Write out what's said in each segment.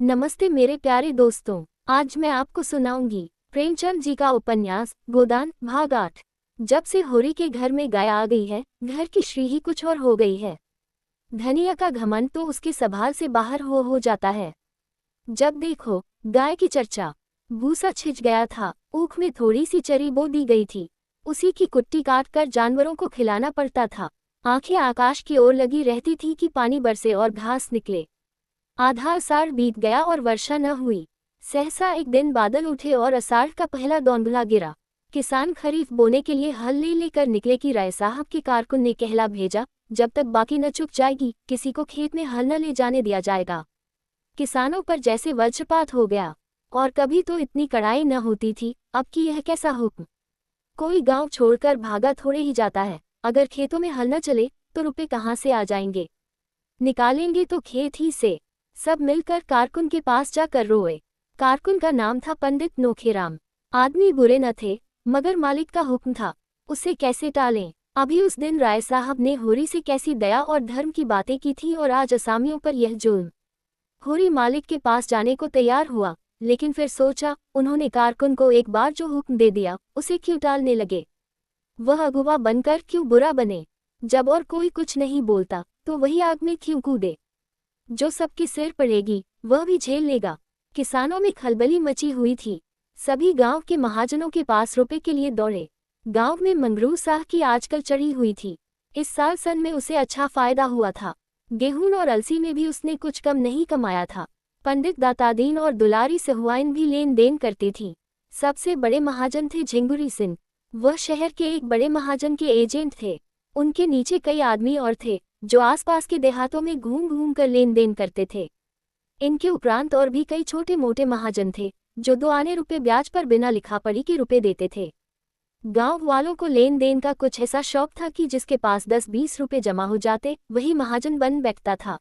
नमस्ते मेरे प्यारे दोस्तों। आज मैं आपको सुनाऊंगी प्रेमचंद जी का उपन्यास गोदान भाग 8। जब से होरी के घर में गाय आ गई है, घर की श्री ही कुछ और हो गई है। धनिया का घमंड तो उसके संभाल से बाहर हो जाता है। जब देखो गाय की चर्चा। भूसा छिंच गया था, ऊख में थोड़ी सी चरी बो दी गई थी, उसी की कुट्टी काट कर जानवरों को खिलाना पड़ता था। आंखें आकाश की ओर लगी रहती थी कि पानी बरसे और घास निकले। आधा अषाढ़ बीत गया और वर्षा न हुई। सहसा एक दिन बादल उठे और अषाढ़ का पहला दौंदला गिरा। किसान खरीफ बोने के लिए हल ले लेकर निकले कि राय साहब के कारकुन ने कहला भेजा, जब तक बाकी न चुक जाएगी किसी को खेत में हल न ले जाने दिया जाएगा। किसानों पर जैसे वज्रपात हो गया। और कभी तो इतनी कड़ाई न होती थी, अब की यह कैसा हुक्म। कोई गांव छोड़कर भागा थोड़े ही जाता है। अगर खेतों में हल न चले तो रुपए कहाँ से आ जाएंगे। निकालेंगे तो खेत ही से। सब मिलकर कारकुन के पास जाकर रोए। कारकुन का नाम था पंडित नोखेराम। आदमी बुरे न थे, मगर मालिक का हुक्म था, उसे कैसे टालें। अभी उस दिन राय साहब ने होरी से कैसी दया और धर्म की बातें की थी और आज असामियों पर यह जुल्म। होरी मालिक के पास जाने को तैयार हुआ, लेकिन फिर सोचा, उन्होंने कारकुन को एक बार जो हुक्म दे दिया उसे क्यों टालने लगे। वह अगुवा बनकर क्यों बुरा बने। जब और कोई कुछ नहीं बोलता तो वही आग में क्यों कूदे। जो सबके सिर पड़ेगी वह भी झेल लेगा। किसानों में खलबली मची हुई थी। सभी गांव के महाजनों के पास रुपए के लिए दौड़े। गांव में मंगरू साह की आजकल चढ़ी हुई थी। इस साल सन में उसे अच्छा फायदा हुआ था। गेहूं और अलसी में भी उसने कुछ कम नहीं कमाया था। पंडित दातादीन और दुलारी सहुआइन भी लेन देन करती थी। सबसे बड़े महाजन थे झिंगुरी सिंह। वह शहर के एक बड़े महाजन के एजेंट थे। उनके नीचे कई आदमी और थे जो आसपास के देहातों में घूम घूम कर लेन देन करते थे। इनके उपरांत और भी कई छोटे मोटे महाजन थे जो 2 आने रुपए ब्याज पर बिना लिखा पढ़ी के रुपए देते थे। गांव वालों को लेन देन का कुछ ऐसा शौक था कि जिसके पास 10-20 रुपए जमा हो जाते वही महाजन बन बैठता था।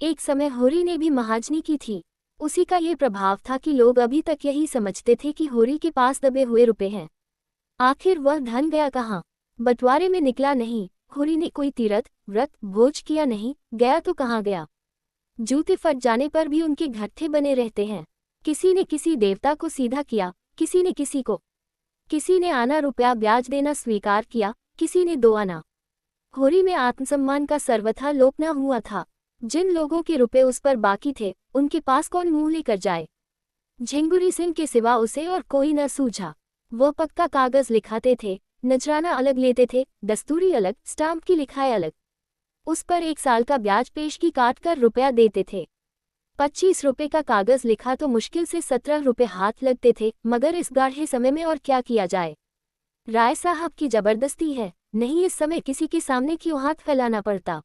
एक समय होरी ने भी महाजनी की थी। उसी का ये प्रभाव था कि लोग अभी तक यही समझते थे कि होरी के पास दबे हुए रुपए हैं। आखिर वह धन गया कहाँ। बंटवारे में निकला नहीं। होरी ने कोई तीर्थ व्रत भोज किया नहीं, गया तो कहाँ गया। जूते फट जाने पर भी उनके घट्टे बने रहते हैं। किसी ने किसी देवता को सीधा किया, किसी ने किसी को। किसी ने आना रुपया ब्याज देना स्वीकार किया, किसी ने 2 आना। होरी में आत्मसम्मान का सर्वथा लोप न हुआ था। जिन लोगों के रुपए उस पर बाकी थे उनके पास कौन मुंह लेकर जाए। झिंगुरी सिंह के सिवा उसे और कोई न सूझा। वो पक्का कागज लिखाते थे, नजराना अलग लेते थे, दस्तूरी अलग, स्टाम्प की लिखाई अलग। उस पर 1 साल का ब्याज पेशगी काट कर रुपया देते थे। 25 रुपए का कागज लिखा तो मुश्किल से 17 रुपए हाथ लगते थे, मगर इस गाढ़े समय में और क्या किया जाए। राय साहब की जबरदस्ती है, नहीं इस समय किसी के सामने क्यों हाथ फैलाना पड़ता।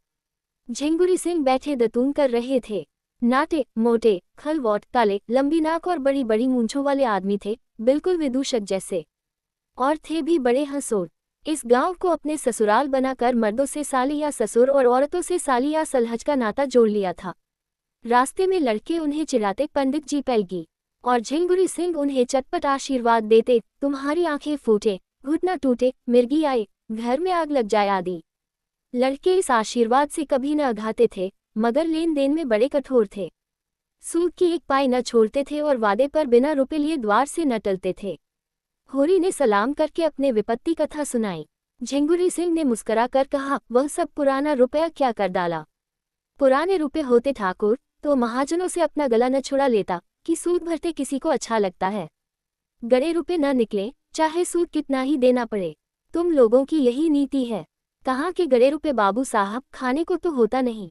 झिंगुरी सिंह बैठे दतून कर रहे थे। नाटे मोटे खलवोट काले लंबी नाक और बड़ी बड़ी मूंछों वाले आदमी थे, बिल्कुल विदूषक जैसे। और थे भी बड़े हंसोर। इस गांव को अपने ससुराल बनाकर मर्दों से साली या ससुर और औरतों से साली या सलहज का नाता जोड़ लिया था। रास्ते में लड़के उन्हें चिढ़ाते, पंडित जी पैलगी। और झिंगुरी सिंह उन्हें चटपट आशीर्वाद देते, तुम्हारी आंखें फूटे, घुटना टूटे, मिर्गी आए, घर में आग लग जाए आदि। लड़के इस आशीर्वाद से कभी न अघाते थे, मगर लेन देन में बड़े कठोर थे। सूद की 1 पाई न छोड़ते थे और वादे पर बिना रुपए लिए द्वार से न टलते थे। होरी ने सलाम करके अपने विपत्ति कथा सुनाई। झिंगुरी सिंह ने मुस्करा कर कहा, वह सब पुराना रुपया क्या कर डाला। पुराने रुपए होते ठाकुर तो महाजनों से अपना गला न छुड़ा लेता कि सूद भरते किसी को अच्छा लगता है। गड़े रुपए न निकले, चाहे सूद कितना ही देना पड़े। तुम लोगों की यही नीति है। कहाँ के गड़े रुपए बाबू साहब, खाने को तो होता नहीं।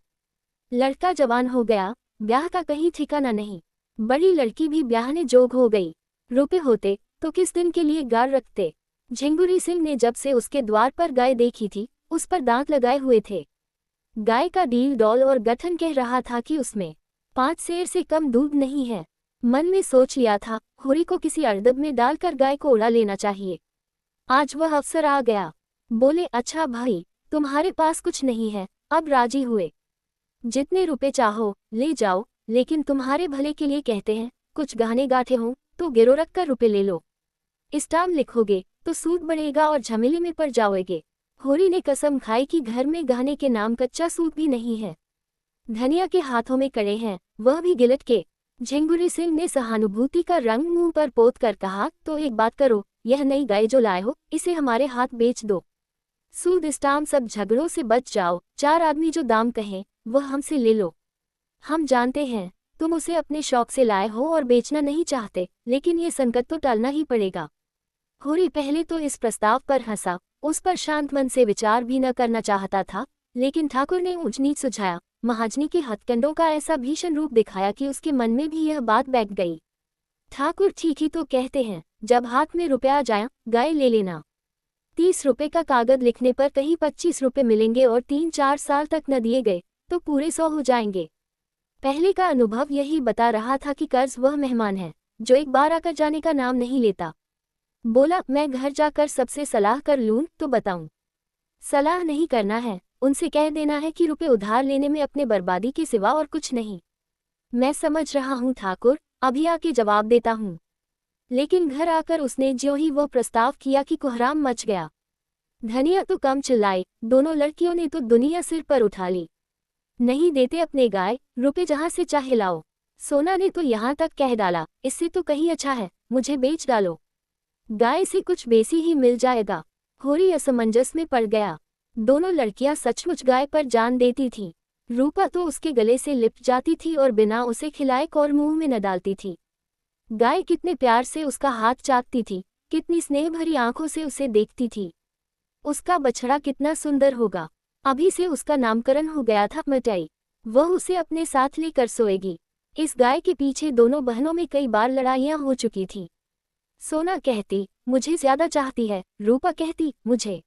लड़का जवान हो गया, ब्याह का कहीं ठिकाना नहीं। बड़ी लड़की भी ब्याहने जोग हो गई। रुपए होते तो किस दिन के लिए गाड़ रखते। झिंगुरी सिंह ने जब से उसके द्वार पर गाय देखी थी, उस पर दांत लगाए हुए थे। गाय का डील डौल और गठन कह रहा था कि उसमें 5 सेर से कम दूध नहीं है। मन में सोच लिया था, होरी को किसी अड़दब में डालकर गाय को उड़ा लेना चाहिए। आज वह अवसर आ गया। बोले, अच्छा भाई, तुम्हारे पास कुछ नहीं है। अब राजी हुए। जितने रुपए चाहो ले जाओ, लेकिन तुम्हारे भले के लिए कहते हैं, कुछ गहने गांठे हों तो गिरो रख कर रुपए ले लो। स्टाम्प लिखोगे तो सूद बढ़ेगा और झमेले में पड़ जाओगे। होरी ने कसम खाई कि घर में गहने के नाम कच्चा सूद भी नहीं है। धनिया के हाथों में कड़े हैं, वह भी गिलट के। झिंगुरी सिंह ने सहानुभूति का रंग मुंह पर पोत कर कहा, तो एक बात करो, यह नई गाय जो लाए हो इसे हमारे हाथ बेच दो। सूद स्टाम सब झगड़ों से बच जाओ, 4 आदमी जो दाम कहें वह हमसे ले लो। हम जानते हैं तुम उसे अपने शौक से लाए हो और बेचना नहीं चाहते, लेकिन ये संकट तो टालना ही पड़ेगा। होरी पहले तो इस प्रस्ताव पर हंसा, उस पर शांत मन से विचार भी न करना चाहता था, लेकिन ठाकुर ने ऊंच नीच सुझाया, महाजनी के हथकंडों का ऐसा भीषण रूप दिखाया कि उसके मन में भी यह बात बैठ गई। ठाकुर ठीक ही तो कहते हैं, जब हाथ में रुपया आ जाए गाय ले लेना। 30 रुपए का कागज लिखने पर कहीं 25 रुपए मिलेंगे और 3-4 साल तक न दिए गए तो पूरे 100 हो जाएंगे। पहले का अनुभव यही बता रहा था कि कर्ज वह मेहमान है जो एक बार आकर जाने का नाम नहीं लेता। बोला, मैं घर जाकर सबसे सलाह कर लूं तो बताऊं। सलाह नहीं करना है, उनसे कह देना है कि रुपए उधार लेने में अपने बर्बादी के सिवा और कुछ नहीं। मैं समझ रहा हूं ठाकुर, अभी आके जवाब देता हूं। लेकिन घर आकर उसने ज्यों ही वो प्रस्ताव किया कि कोहराम मच गया। धनिया तो कम चिल्लाई, दोनों लड़कियों ने तो दुनिया सिर पर उठा ली। नहीं देते अपने गाय, रुपए जहां से चाहे लाओ। सोना ने तो यहां तक कह डाला, इससे तो कहीं अच्छा है मुझे बेच डालो, गाय से कुछ बेसी ही मिल जाएगा। होरी असमंजस में पड़ गया। दोनों लड़कियां सचमुच गाय पर जान देती थीं। रूपा तो उसके गले से लिपट जाती थी और बिना उसे खिलाए और मुंह में न डालती थी। गाय कितने प्यार से उसका हाथ चाटती थी, कितनी स्नेह भरी आंखों से उसे देखती थी। उसका बछड़ा कितना सुंदर होगा। अभी से उसका नामकरण हो गया था मिठाई, वह उसे अपने साथ लेकर सोएगी। इस गाय के पीछे दोनों बहनों में कई बार लड़ाइयां हो चुकी थी। सोना कहती मुझे ज्यादा चाहती है, रूपा कहती मुझे।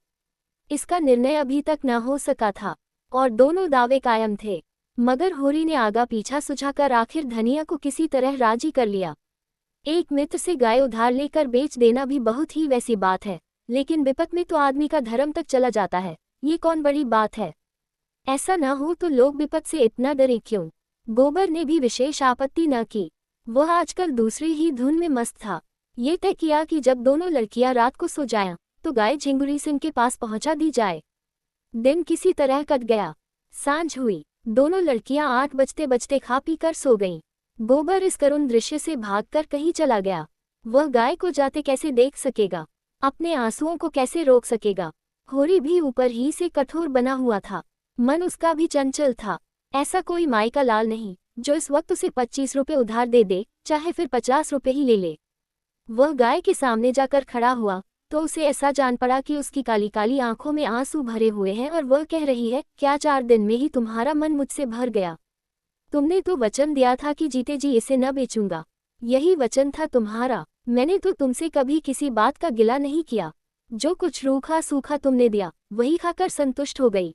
इसका निर्णय अभी तक न हो सका था और दोनों दावे कायम थे, मगर होरी ने आगा पीछा सुझाकर आखिर धनिया को किसी तरह राजी कर लिया। एक मित्र से गाय उधार लेकर बेच देना भी बहुत ही वैसी बात है, लेकिन विपत में तो आदमी का धर्म तक चला जाता है, ये कौन बड़ी बात है। ऐसा न हो तो लोग विपत से इतना डरे क्यों। गोबर ने भी विशेष आपत्ति न की, वह आजकल दूसरी ही धुन में मस्त था। ये तय किया कि जब दोनों लड़कियां रात को सो जाएं तो गाय झिंगुरी सिंह के पास पहुंचा दी जाए। दिन किसी तरह कट गया। सांझ हुई, दोनों लड़कियां 8 बजते बजते खा पी कर सो गईं। गोबर इस करुण दृश्य से भागकर कहीं चला गया। वह गाय को जाते कैसे देख सकेगा, अपने आंसुओं को कैसे रोक सकेगा। होरी भी ऊपर ही से कठोर बना हुआ था, मन उसका भी चंचल था। ऐसा कोई माई का लाल नहीं जो इस वक्त उसे 25 रुपए उधार दे दे, चाहे फिर 50 रुपए ही ले ले। वह गाय के सामने जाकर खड़ा हुआ तो उसे ऐसा जान पड़ा कि उसकी काली काली आंखों में आंसू भरे हुए हैं और वह कह रही है, क्या 4 दिन में ही तुम्हारा मन मुझसे भर गया। तुमने तो वचन दिया था कि जीते जी इसे न बेचूंगा, यही वचन था तुम्हारा। मैंने तो तुमसे कभी किसी बात का गिला नहीं किया, जो कुछ रूखा सूखा तुमने दिया वही खाकर संतुष्ट हो गई।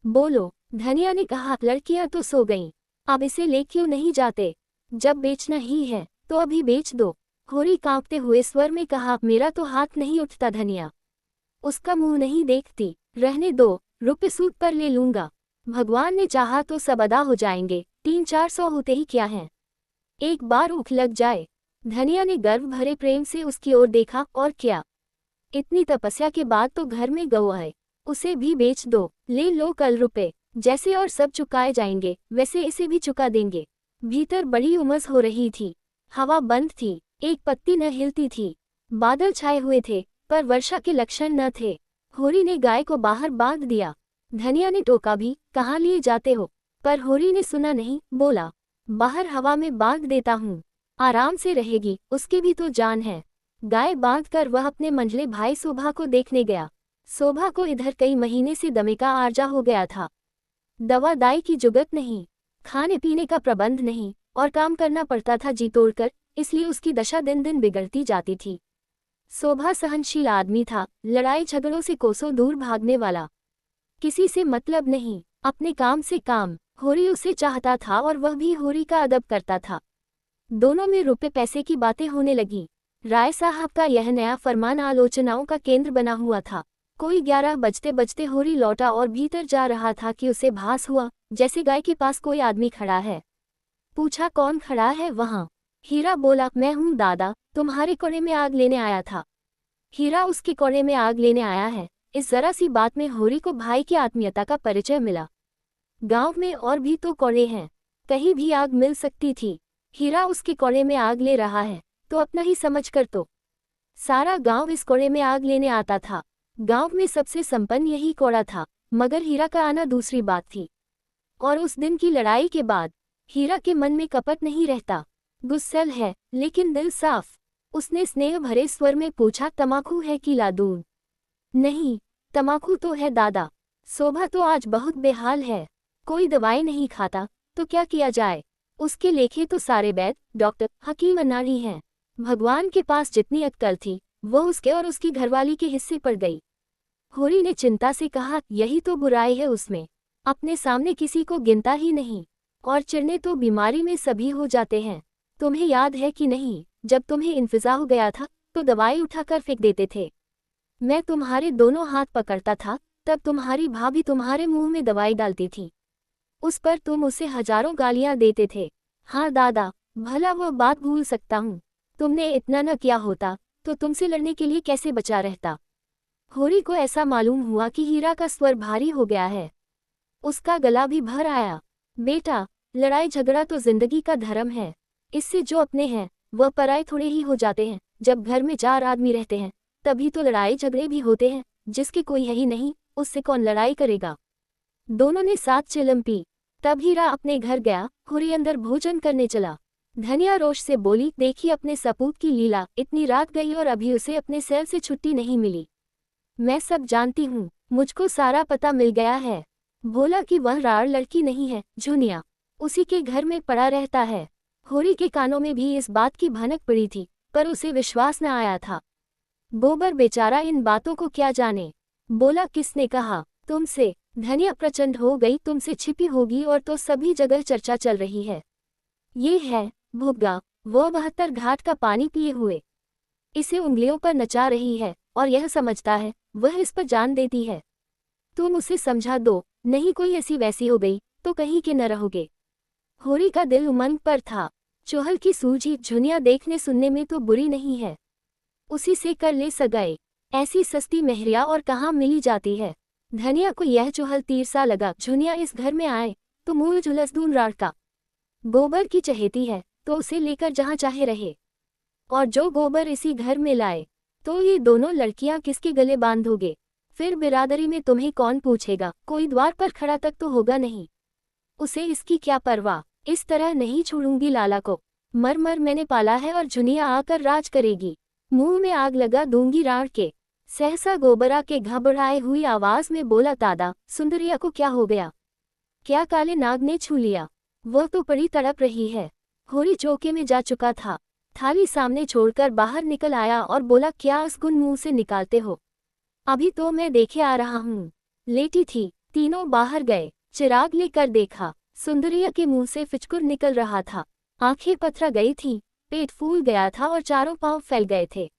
बोलो, धनिया ने कहा। लड़कियां तो सो गईं, अब इसे ले क्यों नहीं जाते। जब बेचना ही है तो अभी बेच दो। होरी कांपते हुए स्वर में कहा, मेरा तो हाथ नहीं उठता धनिया, उसका मुंह नहीं देखती। रहने दो, रुपए सूद पर ले लूंगा, भगवान ने चाहा तो सब अदा हो जाएंगे, 300-400 होते ही क्या हैं, एक बार उख लग जाए। धनिया ने गर्व भरे प्रेम से उसकी ओर देखा, और क्या, इतनी तपस्या के बाद तो घर में गौ है, उसे भी बेच दो। ले लो कल रुपए, जैसे और सब चुकाए जाएंगे वैसे इसे भी चुका देंगे। भीतर बड़ी उमस हो रही थी, हवा बंद थी, एक पत्ती न हिलती थी। बादल छाए हुए थे पर वर्षा के लक्षण न थे। होरी ने गाय को बाहर बांध दिया। धनिया ने टोका भी, कहाँ लिए जाते हो, पर होरी ने सुना नहीं। बोला, बाहर हवा में बांध देता हूँ, आराम से रहेगी, उसकी भी तो जान है। गाय बांधकर वह अपने मंझले भाई शोभा को देखने गया। शोभा को इधर कई महीने से दमे का आर्जा हो गया था। दवा दाई की जुगत नहीं, खाने पीने का प्रबंध नहीं और काम करना पड़ता था जी तोड़कर, इसलिए उसकी दशा दिन दिन बिगड़ती जाती थी। शोभा सहनशील आदमी था, लड़ाई झगड़ों से कोसों दूर भागने वाला, किसी से मतलब नहीं, अपने काम से काम। होरी उसे चाहता था और वह भी होरी का अदब करता था। दोनों में रुपए पैसे की बातें होने लगी। राय साहब का यह नया फरमान आलोचनाओं का केंद्र बना हुआ था। कोई 11 बजते बजते होरी लौटा और भीतर जा रहा था कि उसे भास हुआ जैसे गाय के पास कोई आदमी खड़ा है। पूछा, कौन खड़ा है वहाँ। हीरा बोला, मैं हूँ दादा, तुम्हारे कोड़े में आग लेने आया था। हीरा उसके कोड़े में आग लेने आया है। इस जरा सी बात में होरी को भाई की आत्मीयता का परिचय मिला। गांव में और भी तो कोड़े हैं, कहीं भी आग मिल सकती थी। हीरा उसके कोड़े में आग ले रहा है तो अपना ही समझ कर तो सारा गांव इस कोड़े में आग लेने आता था। गांव में सबसे संपन्न यही कोड़ा था, मगर हीरा का आना दूसरी बात थी। और उस दिन की लड़ाई के बाद हीरा के मन में कपट नहीं रहता। गुस्सैल है लेकिन दिल साफ। उसने स्नेह भरे स्वर में पूछा, तमाकू है कि लादून? नहीं, तमाकू तो है दादा। शोभा तो आज बहुत बेहाल है, कोई दवाई नहीं खाता तो क्या किया जाए। उसके लेखे तो सारे वैद्य, डॉक्टर, हकीम अनाड़ी हैं। भगवान के पास जितनी अक्कल थी वो उसके और उसकी घरवाली के हिस्से पड़ गई। होरी ने चिंता से कहा, यही तो बुराई है उसमें, अपने सामने किसी को गिनता ही नहीं। और चिढ़ने तो बीमारी में सभी हो जाते हैं। तुम्हें याद है कि नहीं, जब तुम्हें इंतजा हो गया था तो दवाई उठाकर फेंक देते थे। मैं तुम्हारे दोनों हाथ पकड़ता था, तब तुम्हारी भाभी तुम्हारे मुंह में दवाई डालती थी। उस पर तुम उसे हजारों गालियां देते थे। हाँ दादा, भला वो बात भूल सकता हूँ। तुमने इतना न किया होता तो तुमसे लड़ने के लिए कैसे बचा रहता। होरी को ऐसा मालूम हुआ कि हीरा का स्वर भारी हो गया है। उसका गला भी भर आया। बेटा, लड़ाई झगड़ा तो जिंदगी का धर्म है। इससे जो अपने हैं वह पराये थोड़े ही हो जाते हैं। जब घर में 4 आदमी रहते हैं तभी तो लड़ाई झगड़े भी होते हैं। जिसके कोई है ही नहीं, उससे कौन लड़ाई करेगा। दोनों ने साथ चिलम पी। तब हीरा अपने घर गया। होरी अंदर भोजन करने चला। धनिया रोष से बोली, देखी अपने सपूत की लीला, इतनी रात गई और अभी उसे अपने सेल से छुट्टी नहीं मिली। मैं सब जानती हूँ, मुझको सारा पता मिल गया है। बोला कि वह राड़ लड़की नहीं है, झुनिया उसी के घर में पड़ा रहता है। होरी के कानों में भी इस बात की भनक पड़ी थी, पर उसे विश्वास न आया था। बोबर बेचारा इन बातों को क्या जाने। बोला, किसने कहा तुमसे? धनिया प्रचंड हो गई, तुमसे छिपी होगी और तो सभी जगह चर्चा चल रही है। ये है भुग्गा, वो 72 घाट का पानी पिए हुए इसे उंगलियों पर नचा रही है और यह समझता है वह इस पर जान देती है। तुम उसे समझा दो, नहीं कोई ऐसी वैसी हो गई तो कहीं के न रहोगे। होरी का दिल उमंग पर था। चोहल की सूझी झुनिया देखने सुनने में तो बुरी नहीं है, उसी से कर ले सगाई। ऐसी सस्ती मेहरिया और कहाँ मिली जाती है। धनिया को यह चोहल तीर सा लगा। झुनिया इस घर में आए तो मूल झुलसदून राड़ का गोबर की चहेती है तो उसे लेकर जहाँ चाहे रहे, और जो गोबर इसी घर में लाए तो ये दोनों लड़कियां किसके गले बांधोगे। फिर बिरादरी में तुम्हें कौन पूछेगा, कोई द्वार पर खड़ा तक तो होगा नहीं। उसे इसकी क्या परवाह। इस तरह नहीं छोड़ूंगी लाला को। मर मर मैंने पाला है और झुनिया आकर राज करेगी। मुंह में आग लगा दूंगी राड़ के। सहसा गोबरा के घबराए हुई आवाज में बोला, दादा, सुंदरिया को क्या हो गया? क्या काले नाग ने छू लिया? वो तो बड़ी तड़प रही है। होरी चौके में जा चुका था। थाली सामने छोड़कर बाहर निकल आया और बोला, क्या असगुन मुंह से निकालते हो? अभी तो मैं देखे आ रहा हूँ। लेटी थी। तीनों बाहर गए। चिराग लेकर देखा, सुंदरिया के मुंह से फिचकुर निकल रहा था। आंखें पथरा गई थी, पेट फूल गया था और चारों पांव फैल गए थे।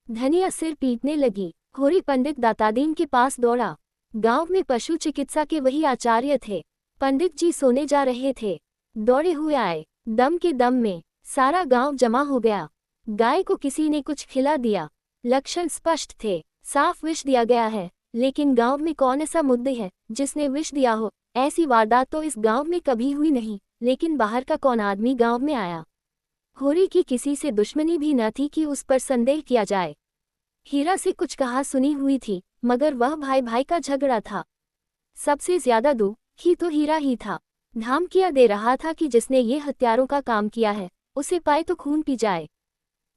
धनिया सिर पीटने लगी। होरी पंडित दातादीन के पास दौड़ा। गांव में पशु चिकित्सा के वही आचार्य थे। पंडित जी सोने जा रहे थे। दौड़े हुए आए। दम के दम में सारा गांव जमा हो गया। गाय को किसी ने कुछ खिला दिया। लक्षण स्पष्ट थे, साफ विष दिया गया है। लेकिन गांव में कौन ऐसा मुद्दे है जिसने विष दिया हो? ऐसी वारदात तो इस गांव में कभी हुई नहीं। लेकिन बाहर का कौन आदमी गांव में आया? होरी की किसी से दुश्मनी भी न थी कि उस पर संदेह किया जाए। हीरा से कुछ कहा सुनी हुई थी, मगर वह भाई भाई का झगड़ा था। सबसे ज्यादा दुखी तो हीरा ही था। धमकियां दे रहा था कि जिसने ये हत्यारों का काम किया है उसे पाए तो खून पी जाए।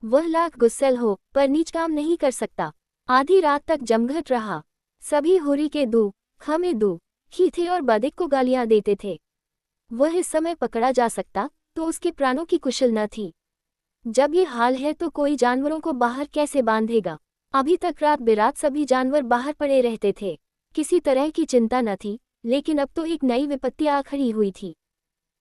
वह लाख गुस्सैल हो पर नीच काम नहीं कर सकता। आधी रात तक जमघट रहा। सभी होरी के दुखी थे और बदिक को गालियां देते थे। वह इस समय पकड़ा जा सकता तो उसके प्राणों की कुशल न थी। जब ये हाल है तो कोई जानवरों को बाहर कैसे बांधेगा? अभी तक रात बेरात सभी जानवर बाहर पड़े रहते थे। किसी तरह की चिंता न थी, लेकिन अब तो एक नई विपत्ति आ खड़ी हुई थी।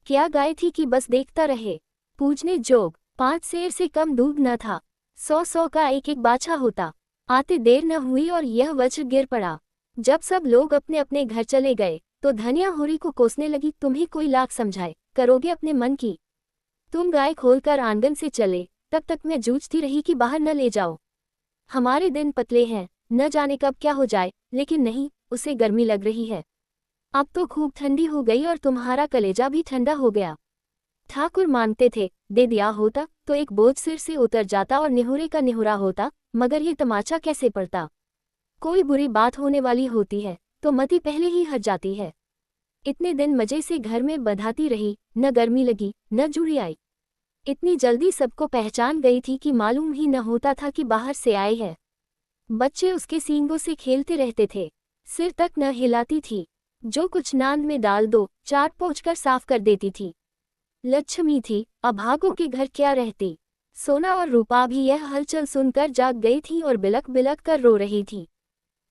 क्या गाय थी कि बस देखता रहे? पूजने जोग 5 सेर से कम दूध न था। 100 का एक एक बाछा होता। आते देर न हुई और यह वज्र गिर पड़ा। जब सब लोग अपने अपने घर चले गए तो धनिया होरी को कोसने लगी, तुम्हें कोई लाख समझाए करोगे अपने मन की? तुम गाय खोलकर आंगन से चले, तब तक मैं जूझती रही कि बाहर न ले जाओ। हमारे दिन पतले हैं, न जाने कब क्या हो जाए। लेकिन नहीं, उसे गर्मी लग रही है। अब तो खूब ठंडी हो गई और तुम्हारा कलेजा भी ठंडा हो गया। ठाकुर मांगते थे, दे दिया होता तो एक बोझ सिर से उतर जाता और निहुरे का निहुरा होता, मगर ये तमाचा कैसे पड़ता। कोई बुरी बात होने वाली होती है तो मती पहले ही हट जाती है। इतने दिन मजे से घर में बधाती रही, न गर्मी लगी न जुड़ी आई। इतनी जल्दी सबको पहचान गई थी कि मालूम ही न होता था कि बाहर से आए हैं। बच्चे उसके सींगों से खेलते रहते थे, सिर तक न हिलाती थी। जो कुछ नांद में डाल दो चाट पोंछ कर साफ कर देती थी। लक्ष्मी थी, अभागों के घर क्या रहती। सोना और रूपा भी यह हलचल सुनकर जाग गई थी और बिलक बिलक कर रो रही थी।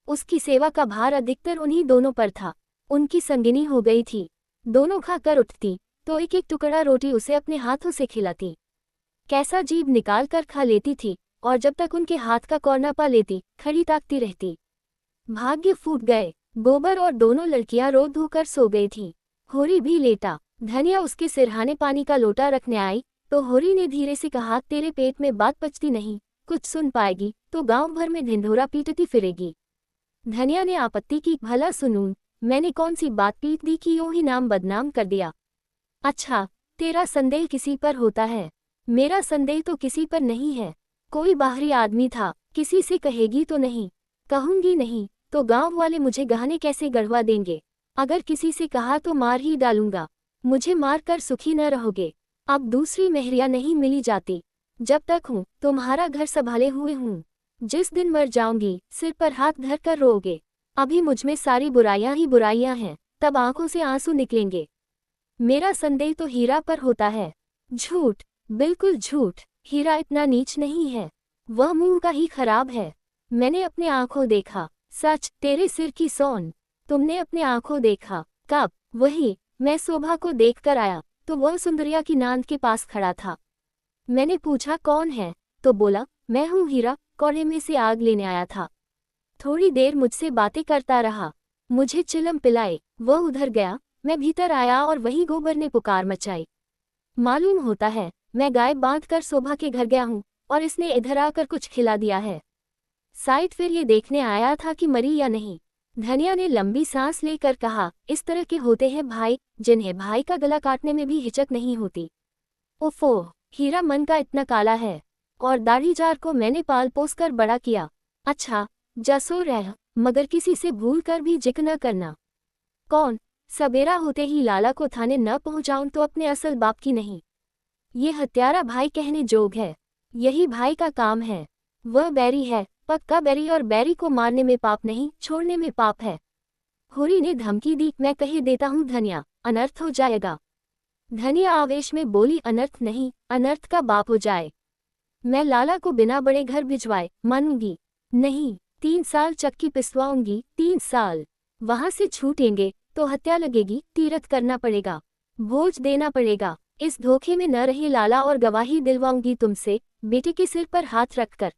उसकी सेवा का भार अधिकतर उन्हीं दोनों पर था। उनकी संगिनी हो गई थी। दोनों खाकर उठती तो एक एक टुकड़ा रोटी उसे अपने हाथों से खिलाती। कैसा जीभ निकाल कर खा लेती थी, और जब तक उनके हाथ का कौर न पा लेती खड़ी ताकती रहती। भाग्य फूट गए। गोबर और दोनों लड़कियां रो धोकर सो गई थीं। होरी भी लेटा। धनिया उसके सिरहाने पानी का लोटा रखने आई तो होरी ने धीरे से कहा, तेरे पेट में बात पचती नहीं, कुछ सुन पाएगी तो गांव भर में ढिंढोरा पीटती फिरेगी। धनिया ने आपत्ति की, भला सुनूं, मैंने कौन सी बात पीट दी कि यूं ही नाम बदनाम कर दिया। अच्छा, तेरा संदेह किसी पर होता है, मेरा संदेह तो किसी पर नहीं है। कोई बाहरी आदमी था, किसी से कहेगी तो नहीं। कहूंगी नहीं तो गांव वाले मुझे गहने कैसे गढ़वा देंगे। अगर किसी से कहा तो मार ही डालूंगा। मुझे मार कर सुखी न रहोगे। अब दूसरी मेहरिया नहीं मिली जाती। जब तक हूँ तुम्हारा घर संभाले हुए हूँ। जिस दिन मर जाऊंगी सिर पर हाथ धर कर रोओगे। अभी मुझमें सारी बुराइयां ही बुराइयां हैं, तब आंखों से आंसू निकलेंगे। मेरा संदेह तो हीरा पर होता है। झूठ, बिल्कुल झूठ। हीरा इतना नीच नहीं है, वह मुंह का ही खराब है। मैंने अपने आंखों देखा। सच, तेरे सिर की सोन। तुमने अपने आंखों देखा। कब? वही, मैं शोभा को देखकर आया तो वह सुंदरिया की नांद के पास खड़ा था। मैंने पूछा कौन है, तो बोला, मैं हूँ हीरा, कोड़े में से आग लेने आया था। थोड़ी देर मुझसे बातें करता रहा, मुझे चिलम पिलाए, वह उधर गया। मैं भीतर आया और वही गोबर ने पुकार मचाई। मालूम होता है मैं गाय बांध कर शोभा के घर गया हूँ और इसने इधर आकर कुछ खिला दिया है। साइड फिर ये देखने आया था कि मरी या नहीं। धनिया ने लंबी सांस लेकर कहा, इस तरह के होते हैं भाई जिन्हें भाई का गला काटने में भी हिचक नहीं होती। ओफो, हीरा मन का इतना काला है। और दाढ़ीजार को मैंने पाल पोस कर बड़ा किया। अच्छा, जसो रह, मगर किसी से भूल कर भी जिक्र न करना। कौन? सवेरा होते ही लाला को थाने न पहुंचाऊं तो अपने असल बाप की नहीं। ये हत्यारा भाई कहने जोग है। यही भाई का काम है। वह बैरी है, पक्का बैरी, और बैरी को मारने में पाप नहीं, छोड़ने में पाप है। होरी ने धमकी दी, मैं कह देता हूँ धनिया, अनर्थ हो जाएगा। धनिया आवेश में बोली, अनर्थ नहीं, अनर्थ का बाप हो जाए। मैं लाला को बिना बड़े घर भिजवाए मानूंगी नहीं। 3 साल चक्की पिसवाऊंगी, 3 साल। वहां से छूटेंगे तो हत्या लगेगी, तीरथ करना पड़ेगा, भोज देना पड़ेगा। इस धोखे में न रहे लाला, और गवाही दिलवाऊंगी तुमसे, बेटे के सिर पर हाथ रखकर।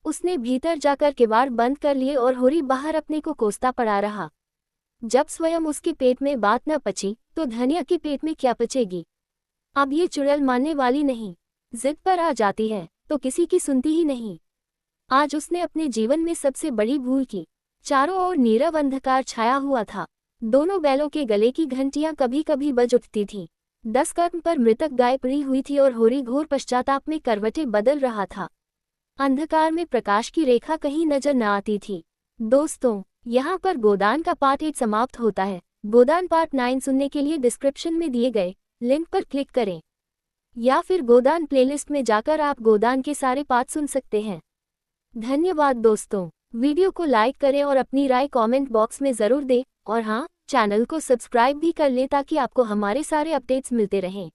उसने भीतर जाकर किवाड़ बंद कर लिए और होरी बाहर अपने को कोसता पड़ा रहा। जब स्वयं उसके पेट में बात न पची तो धनिया के पेट में क्या पचेगी। अब ये चुड़ैल मानने वाली नहीं, जिद पर आ जाती है तो किसी की सुनती ही नहीं। आज उसने अपने जीवन में सबसे बड़ी भूल की। चारों ओर नीरव अंधकार छाया हुआ था। दोनों बैलों के गले की घंटियां कभी कभी बज उठती थीं। 10 कदम पर मृतक गाय पड़ी हुई थी और होरी घोर पश्चाताप में करवटें बदल रहा था। अंधकार में प्रकाश की रेखा कहीं नजर न आती थी। दोस्तों, यहाँ पर गोदान का पार्ट 8 समाप्त होता है। गोदान पार्ट 9 सुनने के लिए डिस्क्रिप्शन में दिए गए लिंक पर क्लिक करें, या फिर गोदान प्लेलिस्ट में जाकर आप गोदान के सारे पार्ट सुन सकते हैं। धन्यवाद दोस्तों। वीडियो को लाइक करें और अपनी राय कमेंट बॉक्स में ज़रूर दें, और हाँ, चैनल को सब्सक्राइब भी कर लें ताकि आपको हमारे सारे अपडेट्स मिलते रहें।